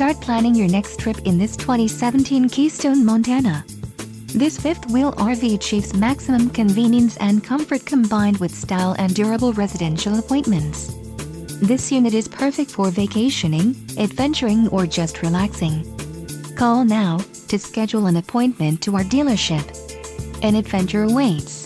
Start planning your next trip in this 2017 Keystone Montana. This fifth-wheel RV achieves maximum convenience and comfort combined with style and durable residential appointments. This unit is perfect for vacationing, adventuring, or just relaxing. Call now to schedule an appointment to our dealership. An adventure awaits.